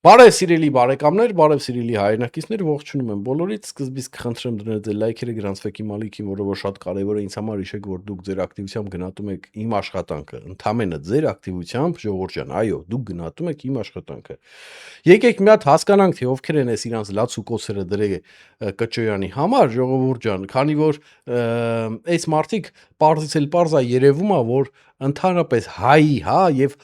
Բարև սիրելի բարեկամներ, բարև սիրելի հայրենակիցներ, ողջունում եմ բոլորից, սկզբից կխնդրեմ դնել ձեր լայքերը, գրանցվեք իմ ալիքին, որը որ շատ կարևոր է ինձ համար, հիշեք, որ դուք ձեր ակտիվությամբ գնահատում եք իմ աշխատանքը, ընդամենը ձեր ակտիվությամբ, ժողովուրդ ջան, այո, դուք գնահատում եք իմ աշխատանքը։ Եկեք մի հատ հասկանանք, թե ովքեր են այս իրանց լաց ու կոցերը դրել Կճոյանի համար, ժողովուրդ ջան, քանի որ այս մարդիկ պարզից էլ պարզ է երևում է, որ ընդհանրապես հայի, հա, եւ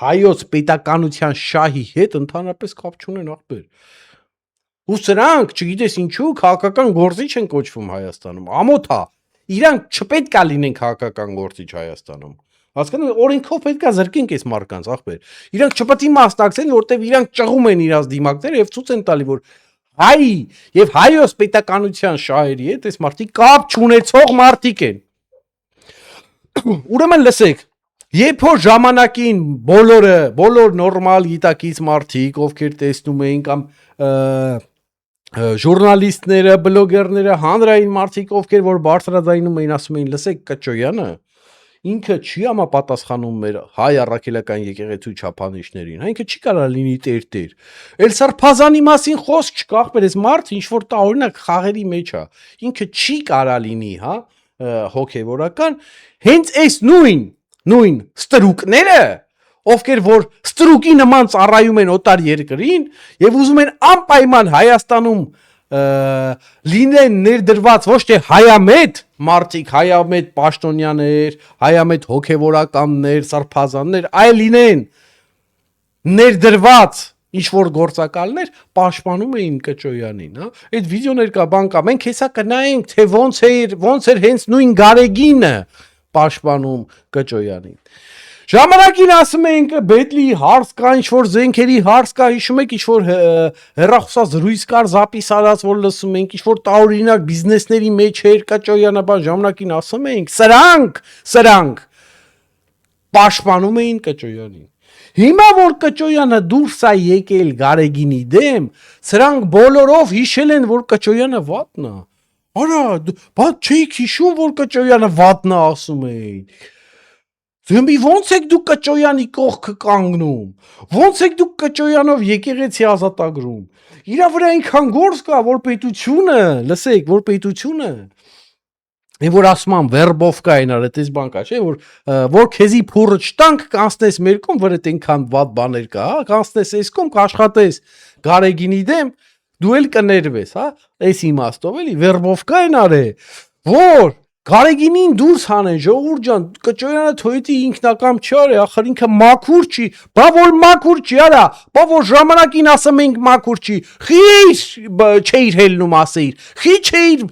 հայոց պետականության շահի հետ ընդհանրապես կապ չունեն ախպեր։ Ու սրանք, չգիտես ինչու, քաղաքական գործիչ են կոչվում Հայաստանում։ Ամոթ է, իրանք չպետք է լինեն քաղաքական գործիչ Հայաստանում։ Հասկանում, օրենքով պետք է զրկենք այս մարդկանց ախպեր։ Իրանք չպետք է մասնակցեն, որտեվ իրանք ճղում են իրաց դիմակները եւ ցույց են տալի, որ հայ եւ հայոց պետականության շահերի հետ այս մարդիկ կապ չունեցող մարդիկ են։ Ուրեմն լսեք, երբ որ ժամանակին բոլոր նորմալ գիտակից մարդիկ, ովքեր տեսնում էին կամ ժուրնալիստները, բլոգերները, հանրային մարդիկ, ովքեր որ բարձրաձայնում էին, ասում էին, լսեք, Կճոյանը ինքը չի համապատասխանում մեր հայ առաքելական եկեղեցու չափանիշներին, հա ինքը չի կարող լինի տեր։ Էլ Սրբազանի մասին խոսք չկա, ախպեր, այս մարդ ինչ որ տա օրինակ խաղերի մեջ է, ինքը չի կարող լինի, հա, հոգևորական, հենց այս նույն ստրուկները, ովքեր որ ստրուկի նման ծառայում են օտար երկրին եւ ուզում են անպայման Հայաստանում լինեն ներդրված ոչ թե հայամետ մարդիկ, հայամետ պաշտոնյաներ, հայամետ հոգևորականներ, սրբազաններ, այլ լինեն ներդրված ինչ որ գործակալներ, պաշտպանում էին Կճոյանին, հա։ Այդ վիդեոներ կա, բան կա, մենք հեսա կնայենք, թե ոնց էր հենց նույն Գարեգինը պաշտպանում Կճոյանին։ Ժամանակին ասում ենք Բետլի հարց կա, ինչ որ զենքերի հարց կա, հիշում եք, ինչ որ հեռախոսազրույց կար, զապիս արած, որ լսում ենք, ինչ որ տարօրինակ բիզնեսների մեջ էր Կճոյանը, բան ժամանակին ասում ենք, սրանք պաշտպանում էին Կճոյանին։ Հիմա որ Կճոյանը դուրս է եկել Գարեգինի դեմ, սրանք բոլորով հիշել են, որ Կճոյանը վատն է։ Արա, բայց չէիք հիշում, որ Կճոյանը վատն է ասում էին։ Դեմի ոնց եք դուք Կճոյանի կողքը կանգնում, ոնց եք դուք Կճոյանով եկեղեցի ազատագրում, իրա վրա այնքան գործ կա, որ պետությունը, լսեք, որ պետությունը, որ ասում եմ վերբով կա այն արդ այս բան կա, չէ, որ քեզի փուրը չտանք կանցնես մեր կողմ, վրդ այնքան վատ բաներ կա, հա, կանցնես այս կողմ, կաշխատես Գարեգինի դեմ, դու էլ կներվես, հա, այս իմաստով էլի վերբով կա այն արե, որ Գարեգինին դուրս հանեն, ժողովուրդ ջան, Կճոյանը թոյտի ինքնակամ չի արի, ախր ինքը մաքուր չի, բա որ մաքուր չի, արա, բա որ ժամանակին ասում ենք մաքուր չի, խի չէիր հելնում ասեիր, խի չէիր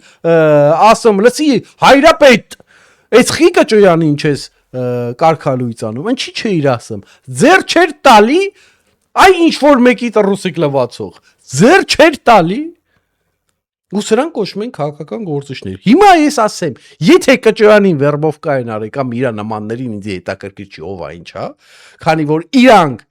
ասում, լսի, հայրապետ, այս խի Կճոյանին չես կարգալույց անում, ինչի չէիր ասում, ձեր չէր տալի, այ ինչ որ մեկի տռուսիկ լվացող, ձեր չէր տալի, ու սրանք կոչվում են քաղաքական գործիչներ։ Հիմա ես ասեմ, եթե Կճոյանին վերբով կային արի կամ իր նմաններին ինձ հետաքրքիր չի ով է ինչ, հա, քանի որ իրանք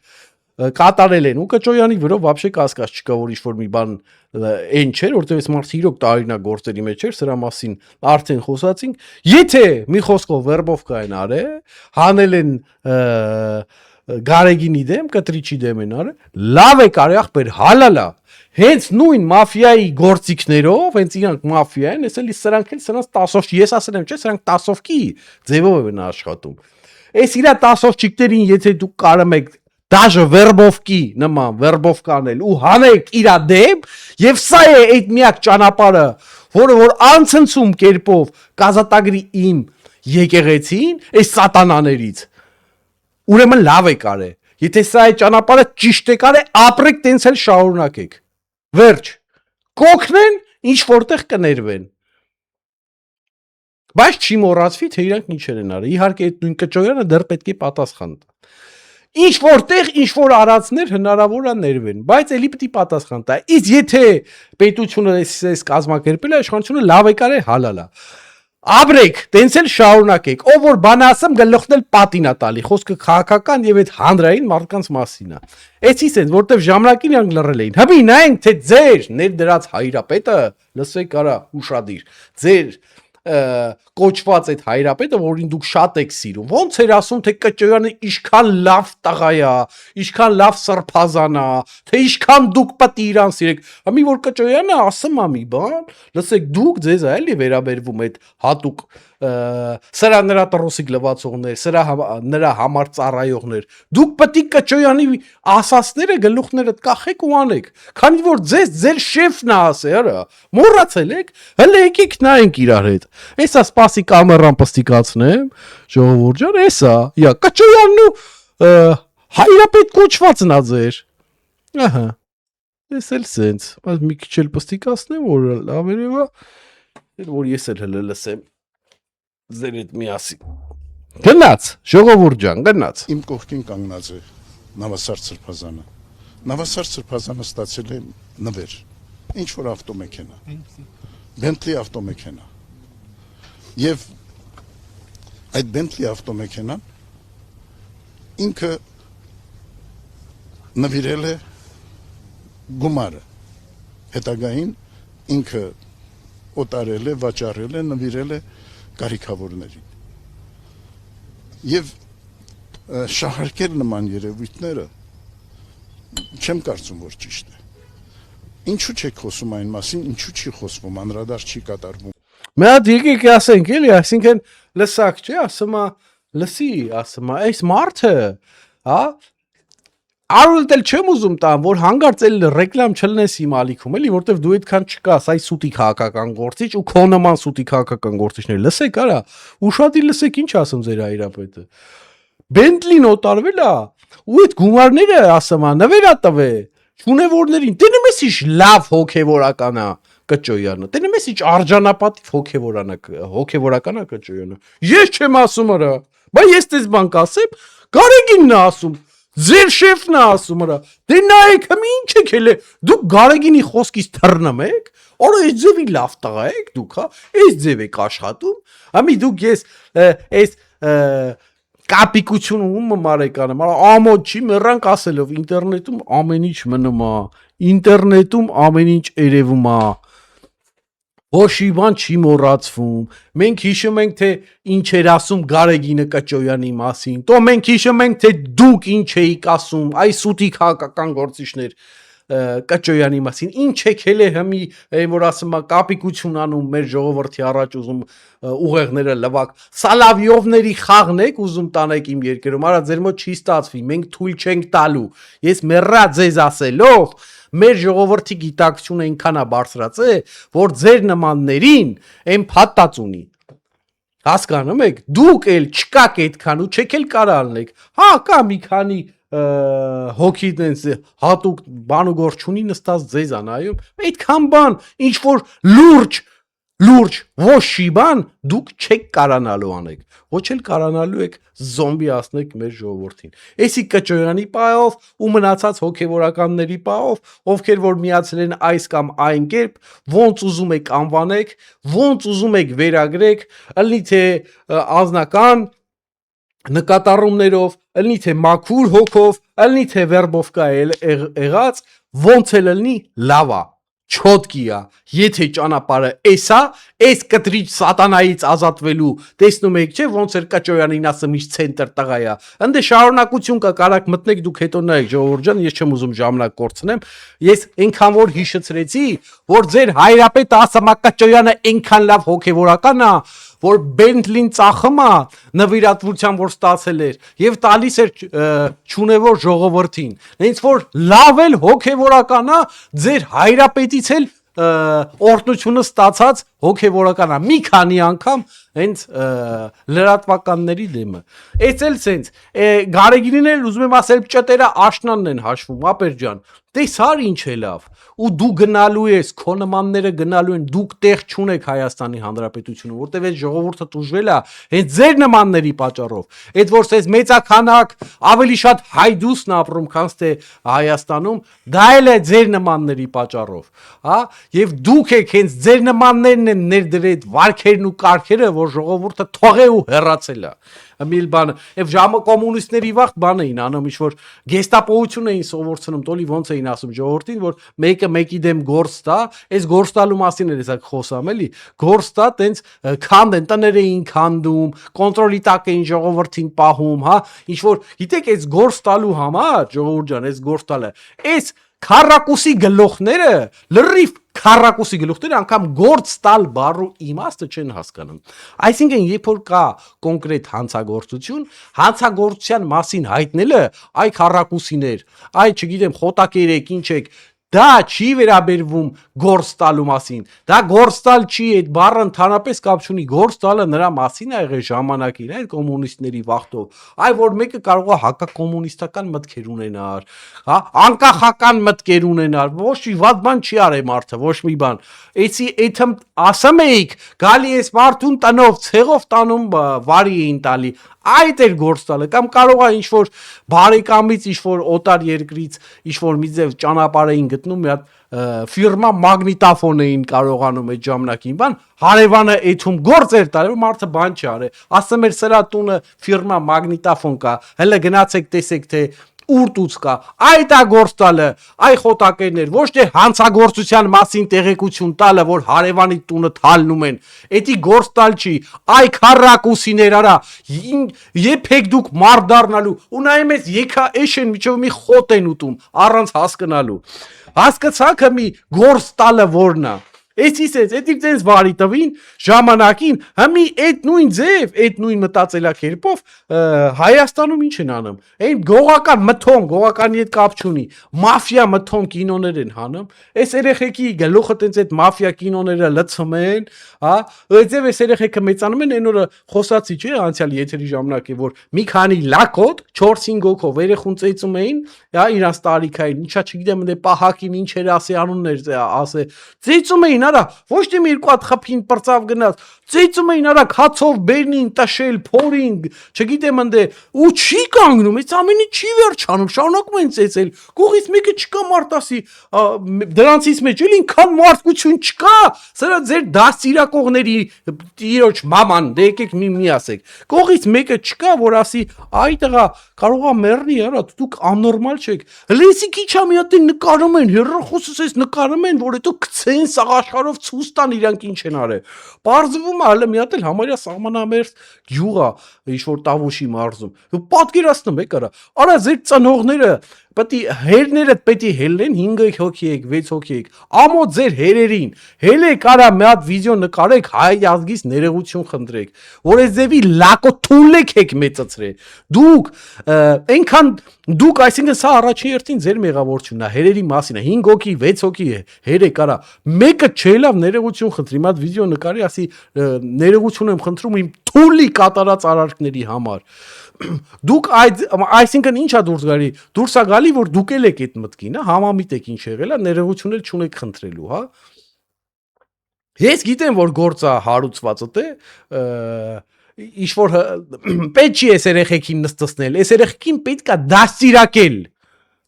կատարել են ու Կճոյանի վրա вообще կասկած չկա, որ ինչ-որ մի բան այն չէր, որտեղ այս մարդը իրոք տարօրինակ գործերի մեջ էր, սրա մասին արդեն խոսացինք։ Եթե մի խոսքով վերբով կային արի, հանել են Գարեգինի դեմ, կտրիչի դեմ են արել, լավ է կարի ախպեր, հալալա, հենց նույն մաֆիայի գործիքներով, հենց իրանք մաֆիա են, ես էլի սրանք էլ սրանց տասով, ես ասել եմ, չէ, սրանք տասովքի ձևով են աշխատում։ Այս իրա տասովչիկներին, եթե դուք կարում եք դաժը վերբովկի նման վերբով կանել ու հանեք իրա դեմ, եւ սա է այդ միակ ճանապարհը, որը որ անցնցում կերպով կազատագրի իմ եկեղեցին, այս սատանաներից։ Ուրեմն լավ է կարե, եթե սա է ճանապարհը ճիշտ է կարե, ապրեք տենց էլ շարունակեք։ Վերջ, կօգնեն, ինչ որտեղ կներվեն։ Բայց չի մոռացվի, թե իրանք ինչեր են արել։ Իհարկե այդ նույն Կճոյանը դեռ պետք է պատասխան տա։ Ինչ որտեղ ինչ որ արածներ հնարավոր է ներվեն, բայց էլի պետք է պատասխան տա։ Իսկ եթե պետությունը այս կազմակերպել է, իշխանությունը լավ է կարել հալալա։ Ապրեք, տենց էլ շարունակեք, ով որ բան ասեմ գլուխն էլ պատին է տալի, խոսքը քաղաքական եւ այդ հանրային մարդկանց մասին է։ Էցից են, որտեվ ժամանակին իրանք լռել էին։ Հəbի նայենք, թե ձեր ներդրած հայրապետը, լսեք արա, ուշադիր, ձեր կոչված այդ հայրապետը, որին դուք շատ եք սիրում։ Ոնց էր ասում, թե Կճոյանը ինչքան լավ տղա է, ինչքան լավ սրբազան է, թե ինչքան դուք պետք է իրան սիրեք։ Ամի որ Կճոյանը ասում է մի բան, լսեք, դուք ձեզ էլի վերաբերվում այդ հատուկ սրա նրա տրոսիկ լվացողներ, սրա նրա համար ծառայողներ։ Դուք պետք է Կճոյանի ասածները գլուխներդ կախեք ու անեք։ Քանի որ ձեր շեֆն է ասել, արա, մոռացել եք, հələ եկեք նայենք իրար հետ։ Էսա սպասի կամերան պստիկացնեմ, ժողովուրդ ջան, էսա, յա Կճոյանն ու հայրապետ կոչվածն է ձեր։ Ահա։ Էս էլ սենց, բայց մի քիչ էլ պստիկացնեմ, որ լավ երևա, որ ես էլ հələ լսեմ։ Ձեր հետ միասին։ Գնաց, ժողովուրդ ջան, գնաց։ Իմ կողքին կանգնած է Նավասարդ Սրբազանը։ Նավասարդ Սրբազանը ստացել է նվեր։ Ինչ որ ավտոմեքենա։ Bentley ավտոմեքենա։ Եվ այդ Bentley ավտոմեքենան ինքը նվիրել է գումարը։ Հետագային ինքը օտարել է, վաճառել է, նվիրել է կարիքավորներին։ Եվ շահարկել նման երևույթները չեմ կարծում, որ ճիշտ է։ Ինչու չեք խոսում այն մասին, ինչու չի խոսվում, անդրադարձ չի կատարվում։ Մի հատ եկեք ասենք, էլի, այսինքն լսակ չէ, ասում է, լսի, ասում է, այս մարդը, հա, Արուլտել չեմ ուզում տամ, որ հանգարց էլ ռեկլամ չլնես իմ ալիքում, էլի, որտեվ դու այդքան չկաս, այ սուտի քաղաքական գործիչ ու քո նման սուտի քաղաքական գործիչներ, լսեք, արա, ուշադի լսեք, ինչ ասում ձեր հայրապետը։ Bentley-ն օտարվել է, ու այդ գումարները, ասում է, նվեր է տվել, շունևորներին, տենեմ ես ինչ լավ հոգևորական է Կճոյանը, տենեմ ես ինչ արժանապատիվ հոգևորական է Կճոյանը։ Ես չեմ ասում, արա, բա ես տես բան կասեմ, Գարեգինն է ասում։ Ձեր շեֆն է ասում հրա, դե նայեք հմ ինչ եք էլ է, դուք Գարեգինի խոսքից թռնում եք, օրը այս ձևի լավ տղա եք դուք, հա, այս ձև եք աշխատում, ամի դուք ես այս կապիկությունը ում մարեկանը, ամոդ չի մեռանք ասելով, ինտերնետում ամեն ինչ մնում է, ինտերնետում ամեն ինչ երևում է, Ոչի բան չի մոռացվում, մենք հիշում ենք, թե ինչ էր ասում Գարեգինը Կճոյանի մասին, то մենք հիշում ենք, թե դուք ինչ էիք ասում, այս սուտի քաղաքական գործիչներ Կճոյանի մասին, ինչ եք հել է հմի, որ ասում է կապիկություն անում մեր ժողովրդի առաջ ուզում ուղեղները լվակ, Սալավյովների խաղն եք ուզում տանեք իմ երկրում, արա ձեր մոտ չի ստացվի, մենք թույլ չենք տալու, ես մեռա ձեզ ասելով, մեր ժողովրդի գիտակցությունը այնքան է բարձրացել, որ ձեր նմաններին այն փաթած ունի։ Հասկանում եք, դուք էլ չկաք այդքան ու չեք էլ կարա ալնեք։ Հա, կա մի քանի հոգի տենց հատուկ բան ու գործ չունի նստած ձեզ անայում, այդքան բան, ինչ որ լուրջ ոչի բան դուք չեք կարանալու անեք, ոչ էլ կարանալու եք զոմբի ասնեք մեր ժողովրդին։ Էսի Կճոյանի պահով ու մնացած հոգևորականների պահով, ովքեր որ միացել են այս կամ այն կերպ, ոնց ուզում եք անվանեք, ոնց ուզում եք վերագրեք, ըլնի թե ազնական նկատառումներով, ըլնի թե մաքուր հոգով, ըլնի թե վերբովկա եղած, ոնց էլ ըլնի լավա չոտկիա, եթե ճանապարհը էսա, այս կտրիչ սատանայից ազատվելու, տեսնում եք չէ, ոնց էր Կճոյանին ասում ինչ ցենտր տղայա, ընդ շարունակություն կա, կարակ մտնեք դուք հետո նայեք ժողովուրդ ջան, ես չեմ ուզում ժամանակ կորցնեմ, ես այնքան որ հիշեցրեցի, որ ձեր հայրապետը ասում է Կճոյանը այնքան լավ հոգևորական է, որ Bentley-ն ծախում է նվիրատվության որ ստացել էր եւ տալիս էր ճունևոր ժողովրդին, հենց որ լավ էլ հոգևորական է, ձեր հայրապետից էլ օրհնությունը ստացած հոգևորական է, մի քանի անգամ հենց լրատվականների դեմը։ Էս էլ սենց Գարեգինին էլ ուզում եմ ասել ճտերը աշնանն են հաշվում, ապեր ջան, տեսար ինչ է լավ, ու դու գնալու ես, քո նմանները գնալու են, դուք տեղ չունեք Հայաստանի Հանրապետությունում, որտեվ այդ ժողովուրդը տուժվել է հենց ձեր նմանների պատճառով, այդ որ սես մեծաքանակ ավելի շատ հայդուսն ապրում, քան թե Հայաստանում, դա էլ է ձեր նմանների պատճառով, հա, եւ դուք եք հենց ձեր նմաններն են ներդրել վարքերն ու կարգերը, որ ժողովուրդը թողե ու հեռացել է։ միլ բան, եւ ժամը կոմունիստների վաղ բան էին անում, ինչ որ գեստապոություն էին սովորցնում, տոլի ոնց էին ասում ժողովրդին, որ մեկը մեկի դեմ գործ տա, այս գործ տալու մասին էր հեսա խոսամ էլի, գործ տա, տենց քանդեն, տներ էին քանդում, կոնտրոլի տակ էին ժողովրդին պահում, հա, ինչ որ գիտեք այս գործ տալու համար, ժողովուրդ ջան, այս գործ տալը, այս քարակուսի գլուխները, լրիվ քարակուսի գլուխները անգամ գործ տալ բառու իմաստը չեն հասկանում։ Այսինքն, երբ որ կա կոնկրետ հանցագործության մասին հայտնելը, այ քարակուսիներ, այ չգիտեմ, խոտակերեք, ինչ եք, դա չի վերաբերվում գործ տալու մասին, դա գործ տալ չի, այդ բառը ընդհանրապես կապ չունի, գործ տալը նրա մասին է եղել ժամանակին, այդ կոմունիստների վախտով, այ որ մեկը կարող է հակակոմունիստական մտքեր ունենար, հա, անկախական մտքեր ունենար, ոչ մի վատ բան չի արել մարդը, ոչ մի բան, էցի ասում էիք, գալի ես մարդուն տնով, ցեղով տանում վարի էին տալի, այդ էր գործ տալը, կամ կարող է ինչ-որ բարեկամից, ինչ-որ օտար երկրից, ինչ-որ մի ձև ճանապարհ էին գտնում, մի հատ ֆիրմա մագնիտոֆոն էին կարողանում այդ ժամանակին, բան, հարևանը այդում գործ էր տալու, մարդը բան չի արել, ասում էր սրա տունը ֆիրմա մագնիտոֆոն կա, հələ գնացեք տեսեք թե ուր տուց կա, այդ է գործ տալը, այ խոտակերներ, ոչ թե հանցագործության մասին տեղեկություն տալը, որ հարևանի տունը թալնում են, էդի գործ տալ չի, այ քարակուսիներ արա, եփեք դուք մարդ դառնալու, ու նայում ես եկա էշ են միջով մի խոտ են ուտում, առանց հասկանալու, հասկացաք մի գործ տալը որն է, Էդի տենց վարի տվին ժամանակին հմի այդ նույն ձև, այդ նույն մտածելակերպով Հայաստանում ինչ են անում, այն գողական մթոն, գողականի հետ կապ չունի, մաֆիա մթոն կինոներ են հանում, այս երեխեքի գլուխը տենց այդ մաֆիա կինոները լցում են, հա, այդձև այս երեխեքը մեծանում են, այն օրը խոսացի չէ, անցյալ եթերի ժամանակ է, որ մի քանի լակոտ 4-5 հոգով երեխուն ծեծում էին, հա, իրանց տարիքային, ինչա չգիտեմ, դե պահակին ինչ էր ասի անուններ ասե, ծեծում էին արա, ոչ թե մի երկու հատ խփին պրծավ գնաց, ծեծում էին արա հացով բերնին, տշել, փորին, չգիտեմ ընդ ու չի կանգնում, այս ամենի չի վերջանում, շարունակում են ծեծել, կողից մեկը չկա մարդ ասի, դրանցից մեջ էլ ինքան մարդկություն չկա, սրա ձեր դաստիարակողների տիրոջ մաման, դե եկեք մի ասեք, կողից մեկը չկա, որ ասի, այ տղա, կարող է մեռնի, արա, դուք աննորմալ չեք, լեսի քիչ է մի հատ նկարում են, հեռախոսս էս նկարում են, որ հետո գցեն սաղաշխարով ցույց տան իրանք ինչ են արել։ Պարզվում է հələ մի հատ էլ համարյա սահմանամերձ գյուղ է, ինչ որ Տավուշի մարզում։ Դու պատկերացնում եք արա։ Արա ձեր ծնողները պետք է հերները պետք է հելնեն 5 հոգի եք, 6 հոգի եք։ Ամոթ ձեր հերերին։ Հելեք արա մի հատ վիդեո նկարեք, հայ ազգից ներողություն խնդրեք, որ այս ձևի լակոթուլեք եք մեծացրել։ Դուք այնքան դուք այսինքն սա առաջին երթին ձեր մեղավորությունն է, հերերի մասին է, 5 հոգի, 6 հոգի է, հերեք արա։ Մեկը չելավ ներողություն խնդրի, մի հատ վիդեո նկարի, ասի ներողություն եմ խնդրում իմ թուլի կատարած արարքների համար։ Դուք այսինքն ինչա դուրս գալի, դուրս է գալի, որ դուք եք այդ մտքին, հա, համամիտ եք ինչ եղել է, ներողություն էլ չունեք խնդրելու, հա։ Ես գիտեմ, որ գործը հարուցված է, ինչ որ պետք չի այս երեխեքին նստեցնել, այս երեխեքին պետք է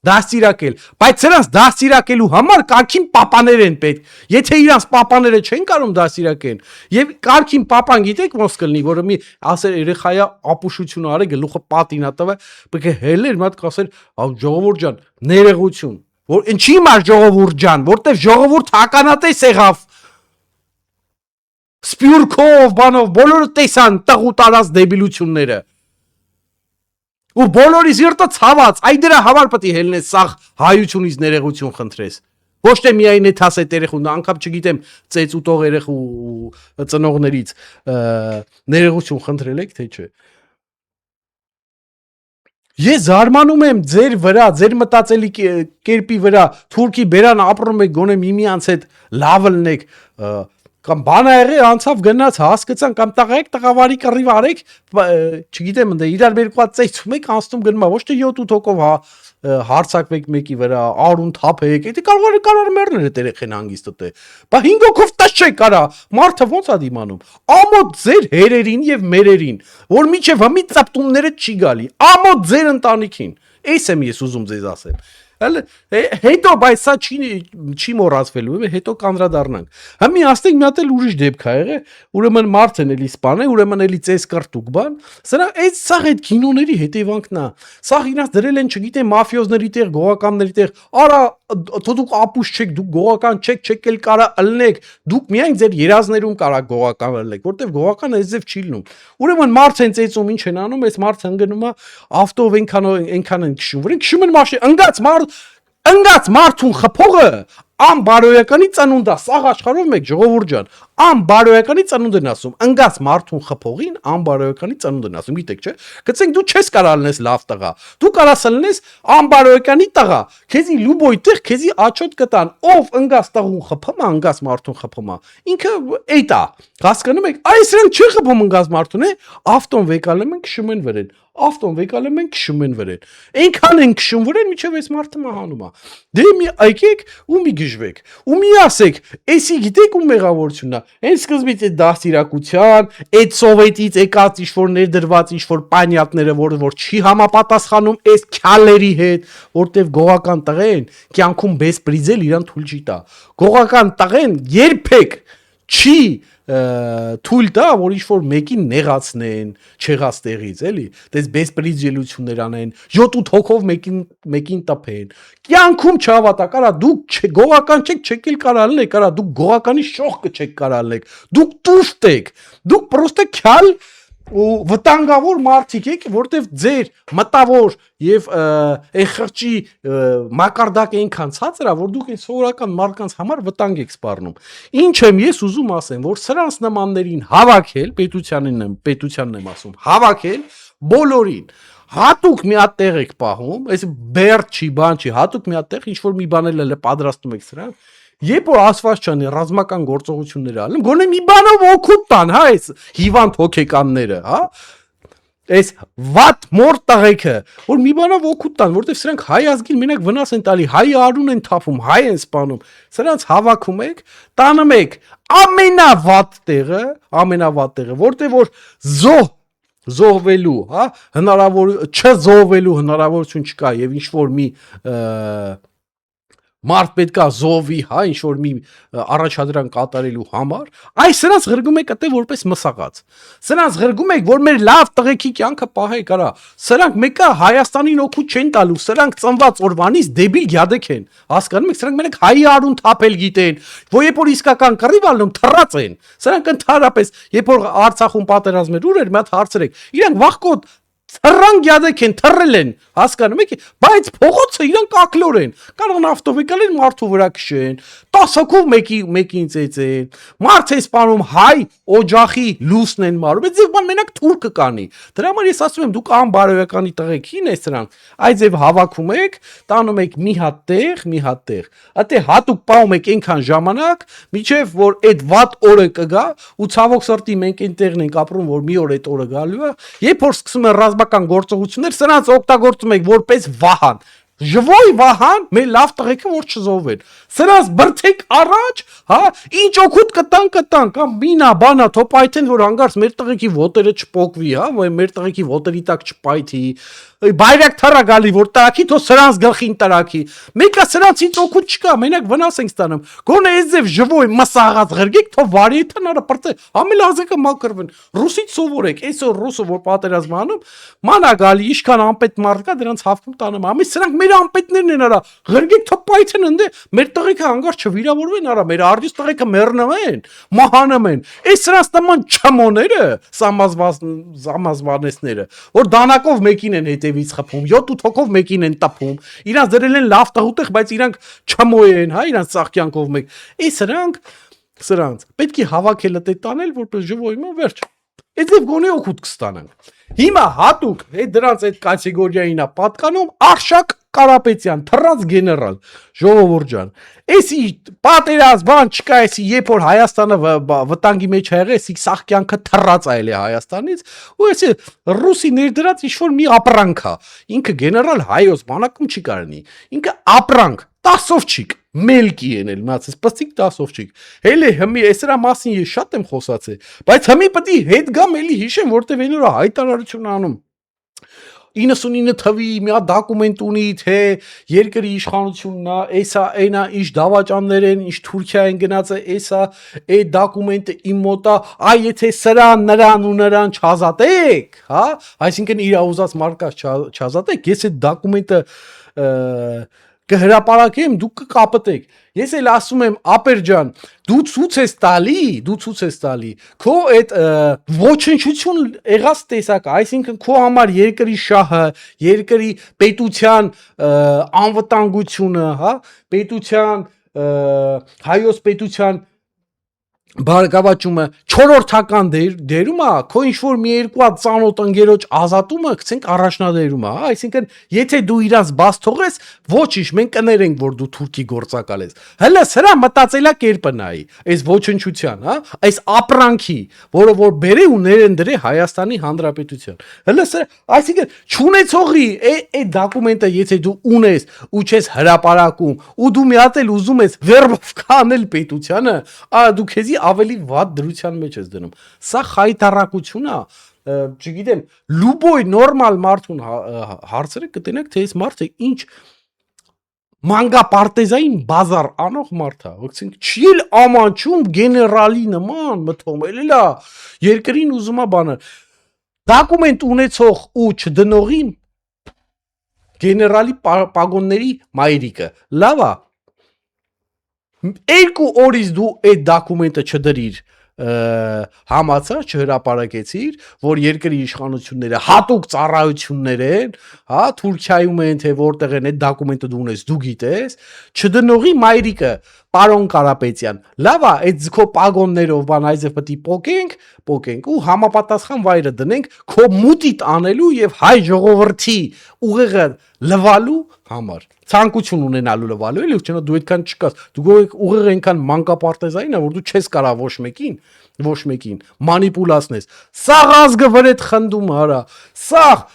դաստիարակել, բայց սրանց դաստիարակելու համար կարգին պապաներ են պետք, եթե իրանց պապաները չեն կարող դաստիարակեն, եւ կարգին պապան գիտեք ոնց կլինի, որը մի ասեր երեխայա ապուշություն արի, գլուխը պատինա տվա, պետք է հելեր, մի հատ կասեր, ժողովուրդ ջան, ներողություն, որ ինչի մար ժողովուրդ ջան, որտեվ ժողովուրդ հականատես եղավ Սպյուրքով, բանով, բոլորը տեսան տղու տարած դեբիլությունները։ Ու բոլորի զիրտը ցաված, այ դրա համար պետք է հելնես սաղ հայությունից ներողություն խնդրես։ Ոչ թե միայն այդ հասետ երեխուն, անգամ չգիտեմ, ծեծ ուտող երեխու ծնողներից ներողություն խնդրել եք, թե չէ։ Ես զարմանում եմ ձեր վրա, ձեր մտածելի կերպի վրա, թուրքի բերան ապրում եք, գոնե միմյանց հետ լավ լնեք, կամ բան աղի անցավ գնաց հասկացան կամ տղայեք տղավարի կռիվ արեք, չգիտեմ ընդ իրար բերկված ծեծում եք անցնում գնում ոչ թե 7-8 հոգով հարցակվեք մեկի վրա, արուն թափեք, դա կարող մեռնել է երեխեն հանգիստ տե։ Բա 5 հոգով տաշեք արա, մարդը ո՞նց է դիմանում։ Ամոթ ձեր հերերին եւ մերերին, որ միջև հմի ծապտումները չի գալի։ Ամոթ ձեր ընտանիքին։ Էս եմ ես ուզում ձեզ ասել։ Հետո բայց սա չի մոռացվելու, հետո կանդրադառնանք։ Հիմա ասենք մի հատ էլ ուրիշ դեպք ա եղել, ուրեմն մարդն էլի սպանել, ուրեմն էլի ծես կրտուկ բան, սրա այդ կինոների հետևանքն է։ Սա իրանց դրել են, չգիտեմ, մաֆիոզների տեղ, գողականների տեղ, արա դուք ապուշ չեք, դուք գողական չեք էլ կարա ըլնեք, դուք միայն ձեր երազներում կարա գողական ըլնեք, որտեվ գողականը այսպես չի լինում։ Ուրեմն մարդ են ծեծում, ինչ են անում, այս մարդը ընկնում է ավտով այնքան են քշում են մաշին, ընկած մարդուն խփողը անբարոյականի ծնունդ է, սաղ աշխարհով մեկ ժողովուրդ ջան, անբարոյականի ծնունդ են ասում, ընկած մարդուն խփողին անբարոյականի ծնունդ են ասում, գիտեք չէ, գցենք դու չես կարա լնես լավ տղա, դու կարաս լնես անբարոյականի տղա, քեզի լուբոյ տեղ, քեզի աչոտ կտան, ով ընկած տղուն խփում է, ընկած մարդուն խփում է, ինքը էդ է, հասկանում եք, այս իրենք չի խփում ընկած մարդուն, ավտոն վեկալում են քշում են վրեն, ավտոն վեկալում են քշում են վրեն, այնքան են քշում վրեն, միջև այս մարդը մահանում է, դե մի եկեք ու մի գժվեք, ու մի ասեք, էսի գիտեք ու մեղավորությունն է, այն սկզբից այդ դաստիարակության, այդ սովետից եկած ինչ-որ ներդրված ինչ-որ պանյատները, որ չի համապատասխանում այս քյալերի հետ, որտեվ գողական տղեն կյանքում բեսպրիզել իրան թույլ չի տա, գողական տղեն երբեք չի թույլ տա, որ ինչ-որ մեկին նեղացնեն, չեղած տեղից, էլի, դες բեսպրիզելություններ անեն, 7-8 հոգով մեկին տպեն, կյանքում չհավատա, կարա դուք գողական չեք էլ կարա լնեք, կարա դուք գողականի շողքը չեք կարա լնեք, դուք տուշտ եք, դուք պրոստը քյալ ու վտանգավոր մարդիկ եք, որտեվ ձեր մտավոր եւ այն խղճի մակարդակը այնքան ցածր է, որ դուք այն սովորական մարդկանց համար վտանգ եք սպառնում։ Ինչ եմ ես ուզում ասեմ, որ սրանց նմաններին հավաքել, պետությանն եմ ասում, հավաքել բոլորին հատուկ մի հատ տեղ եք պահում, այս բերդ չի, բան չի, հատուկ մի հատ տեղ, ինչ որ մի բան էլ պատրաստում եք սրան, երբ որ ասված չանի ռազմական գործողություններ ալում, գոնե մի բանով օգուտ տան, հա, այս հիվանդ հոգեկանները, հա, այս վատ մոր տղեկը, որ մի բանով օգուտ տան, որտեղ սրանք հայ ազգին մենակ վնաս են տալի, հայ արուն են թափում, հայ են սպանում, սրանց հավաքում եք, տանում եք ամենավատ տեղը, որտեղ որ զոհվելու, հա, չզոհվելու հնարավորություն չկա եւ ինչ որ մի մարդ պետքա զոհվի, հա, ինչ որ մի առաջադրանք կատարելու համար, այս սրանց ղրգում եք այդտեղ որպես մսաղած։ Սրանց ղրգում եք, որ մեր լավ տղեկի կյանքը պահեք, արա։ Սրանք մեկը Հայաստանին օգուտ չեն տալու, սրանք ծնված օրվանից դեբիլ գյադեք են։ Հասկանում եք, սրանք մենակ հայ արուն թափել գիտեն, որ երբ որ իսկական կռիվ ալնում թռած են։ Սրանք ընդհանրապես, երբ որ Արցախում պատերազմներ ուր էր, մի հատ հարցրեք։ Իրանք վախկոտ Թռան գյադեք են, թռել են, հասկանում եք, բայց փողոցը իրանք ակլոր են, կարող ավտովեկալ են մարդու վրա քշեն, 10 հոգով մեկին ծեծեն, մարդ է սպանում հայ օջախի լուսն են մարում, այդ ձև բան մենակ թուրքը կանի, դրա համար ես ասում եմ, դուք անբարոյականի տղեկին է սրանք, այդ ձև հավաքում եք, տանում եք մի հատ տեղ, ատե հատուկ պահում եք այնքան ժամանակ, միջև որ այդ վատ օրը կգա, ու ցավոք սրտի մենք այնտեղն ենք ապրում, որ մի օր այդ օրը գալու է, երբ որ սկսում են ռազմական գործողություններ, սրանց օգտագործում եք որպես վահան, Ժվոյ վահան, մեր լավ տղեկը որ չզոհվեն, սրանց բրցեք առաջ, հա, ինչ օգուտ կտան, կամ մինա, բանա, թոպայթեն, որ հանգարց մեր տղեկի ոտերը չպոկվի, հա, որ մեր տղեկի ոտերի տակ չպայթի, բայրակ թարա գալի, որ տարակի, թո սրանց գլխին տարակի, մեկը սրանցից օգուտ չկա, մենակ վնաս ենք ստանում, գոնե այս ձև ժվոյ մսաղած ղրգեք, թո վարի տնարը պրծե, ամել ազեկը մակրվեն, ռուսից սովորեք, այսօր ռուսը, որ պատերազմ անում, մանա գալի, իշքան անպետ մարդ կա, դրանց հավքում տանում, ամի սրանք մեր անպետներն են արա, ղրգեք թոպայթեն ընդ է, մեր տղեկը հանգար չվիրավորվեն արա, մեր արդյուս տղեկը մեռնում են, մահանում են, այս սրանց նման չմոները, սամազվանեսները, որ դանակով մեկին են հետևից խփում, 7-8 հոգով մեկին են տպում, իրանց դրել են լավ տղուտեղ, բայց իրանք չմոյ են, հա, իրանց ծաղկյանքով մեկ, այս սրանց, պետք է հավաքելը տե տանել, որպես ժվոյմը վերջ, այդ ձև գոնե օգուտ կստանանք, հիմա հատուկ, դրանց այդ կատեգորիային է պատկանում Արշակ Կարապետյան, թռած գեներալ, ժողովուրդ ջան, էսի պատերազմ բան չկա, էսի երբ որ Հայաստանը վտանգի մեջ ա եղել, էսի սաղ կյանքը թռած այլ է Հայաստանից, ու էսի ռուսի ներդրած ինչ-որ մի ապրանք ա, ինքը գեներալ հայոց բանակում չի կարնի, ինքը ապրանք, 10-ով չիկ, մելկի ենել, մացես, պստիկ 10-ով չիկ, հելի հմի, էսրա մասին ես շատ եմ խոսացել, բայց հմի պտի հետ գամ էլի հիշեմ, որտև են ուրա հայտարարություն անում, 99 թվի մի հատ դոկումենտ ունի թե երկրի իշխանությունն է, էսա այնա ինչ դավաճաններ են, ինչ Թուրքիա են գնացը, էսա այդ դոկումենտը իմ մոտ է, այ եթե սրան նրան ու նրան չազատեք, հա, այսինքն իր ուզած մարկած չազատեք, ես այդ դոկումենտը կհրապարակեմ, դուք կկապտեք։ Ես էլ ասում եմ, ապեր ջան, դու ցույց ես տալի, քո այդ ոչնչություն եղած տեսակը, այսինքն քո համար երկրի շահը, երկրի պետության անվտանգությունը, հա, պետության հայոց պետության բարգավաճումը 4-րդական դերում է, քո ինչ որ մի երկու հատ ծանոթ ընկերոջ ազատումը գցենք առաջնադերում է, հա, այսինքն եթե դու իրաց բաց թողես, ոչինչ մենք կներենք, որ դու թուրքի գործակալ ես։ Հələ սրա մտածելակերպը նայի, այս ոչնչության, հա, այս ապրանքի, որը որ բերե ու ներեն դրե Հայաստանի Հանրապետության։ Հələ սրա, այսինքն չունեցողի այդ դոկումենտը եթե դու ունես ու չես հրապարակում, ու դու մի հատ էլ ուզում ես վերբով կանել պետությանը, դու քեզի ավելի վատ դրության մեջ ես դնում։ Սա խայտարակություն է, չգիտեմ, լուբոյ նորմալ մարդուն հարցրեք կտենեք, թե այս մարդը ինչ մանգապարտեզային բազար անող մարդ է, ոքցինք չի էլ ամանչում գեներալի նման մտում, էլա երկրին ուզում է բանը դոկումենտ ունեցող ու չդնողի գեներալի պագոնների մայրիկը, լավ է, 2 օրից դու այդ դոկումենտը չդրիր համացած չհրապարակեցիր, որ երկրի իշխանությունները հատուկ ծառայություններ են, հա, Թուրքիայում են, թե որտեղ են այդ դոկումենտը դու ունես, դու գիտես, չդնողի մայրիկը, պարոն Կարապետյան, լավ է, այդ քո պագոններով բան այզև պետք է պոկենք ու համապատասխան վայրը դնենք քո մուտիտ անելու եւ հայ ժողովրդի ուղեղը լվալու համար ցանկություն ունենալու լվալու էլի չէ՞ դու այդքան չկաս դու ուղեղը այնքան մանկապարտեզային է որ դու չես կարա ոչ մեկին մանիպուլացնես սաղ ազգը վրեդ խնդում արա սաղ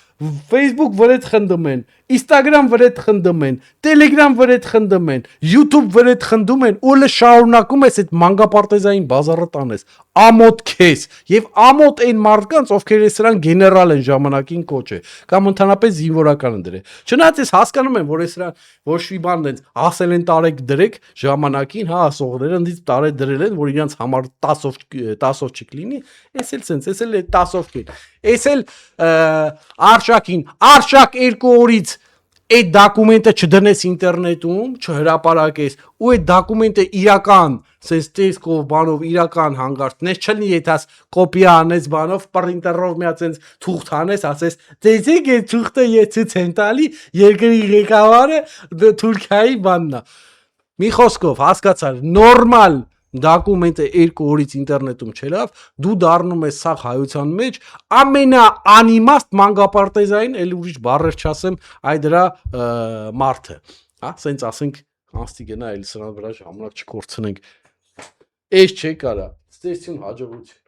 Facebook վրեդ խնդում են Instagram վրեդ խնդում են Telegram վրեդ խնդում են YouTube վրեդ խնդում են ու լը շարունակում ես այդ մանկապարտեզային բազարը տանես ամոթ քեզ եւ ամոթ այն մարդկանց ովքեր սրան գեներալ են ժամանակին կոչե կամ ընդհանրապես զինվորական են դրել չնայած ես հասկանում եմ որ սրան ոչ մի բան դենց ասել են տարեք դրեք ժամանակին հա ասողները ընդից տարե դրել են որ իրանց համար 10-ով չկլինի էս էլ սենց էս էլ 10-ով կին էս էլ արշակին արշակ 2 օրից այդ դոկումենտը չդնես ինտերնետում, չհրապարակես, ու այդ դոկումենտը իրական, սենց տեսքով, բանով, իրական հանգարցնես, չլինի եթաս կոպիա անես բանով, պրինտերով մի հատ սենց թուղթ անես, ասես, տեսեք այդ թուղթը ես ցույց եմ տալի, երկրի ղեկավարը Թուրքիայի բանն է։ Մի խոսքով, հասկացար, նորմալ դոկումենտը 2 օրից ինտերնետում չելավ, դու դառնում ես սաղ հայության մեջ ամենաանիմաստ մանկապարտեզային, էլ ուրիշ բառեր չասեմ, այ դրա մարդը, հա, սենց ասենք, անցի գնա, էլ սրան վրա ժամանակ չկորցնենք, էս չէ կարա, ստեսություն հաջողություն։